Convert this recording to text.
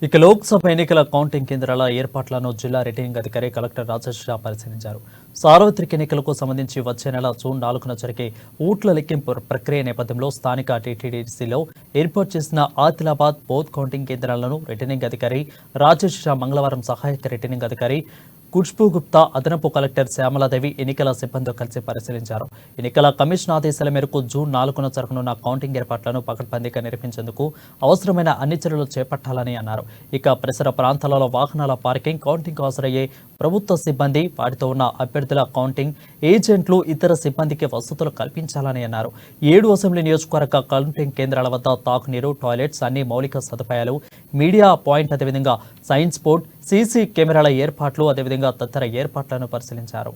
ఇక లోక్సభ ఎన్నికల కౌంటింగ్ కేంద్రాల ఏర్పాట్లను జిల్లా రిటర్నింగ్ అధికారి కలెక్టర్ రాజేష్ షా పరిశీలించారు. సార్వత్రిక ఎన్నికలకు సంబంధించి వచ్చే నెల జూన్ 4న జరిగే ఓట్ల లెక్కింపు ప్రక్రియ నేపథ్యంలో స్థానిక టీటీడీసీలో ఏర్పాటు చేసిన ఆదిలాబాద్ బోత్ కౌంటింగ్ కేంద్రాలను రిటర్నింగ్ అధికారి రాజేష్ షా మంగళవారం సహాయక రిటర్నింగ్ అధికారి ఖుష్బూ గుప్తా, అదనపు కలెక్టర్ శ్యామలాదేవి ఎన్నికల సిబ్బందితో కలిసి పరిశీలించారు. ఎన్నికల కమిషన్ ఆదేశాల మేరకు జూన్ 4న జరగనున్న కౌంటింగ్ ఏర్పాట్లను పకడ్బందీగా నిర్వహించేందుకు అవసరమైన అన్ని చర్యలు చేపట్టాలని అన్నారు. ఇక పరిసర ప్రాంతాలలో వాహనాల పార్కింగ్, కౌంటింగ్ హాజరయ్యే ప్రభుత్వ సిబ్బంది, వాటితో ఉన్న అభ్యర్థుల కౌంటింగ్ ఏజెంట్లు, ఇతర సిబ్బందికి వసతులు కల్పించాలని అన్నారు. 7 అసెంబ్లీ నియోజకవర్గ కౌంటింగ్ కేంద్రాల వద్ద తాగునీరు, టాయిలెట్స్, అన్ని మౌలిక సదుపాయాలు, మీడియా పాయింట్, అదేవిధంగా సైన్స్ బోర్డ్, సీసీ కెమెరాల ఏర్పాట్లు, అదేవిధంగా తదితర ఏర్పాట్లను పరిశీలించారు.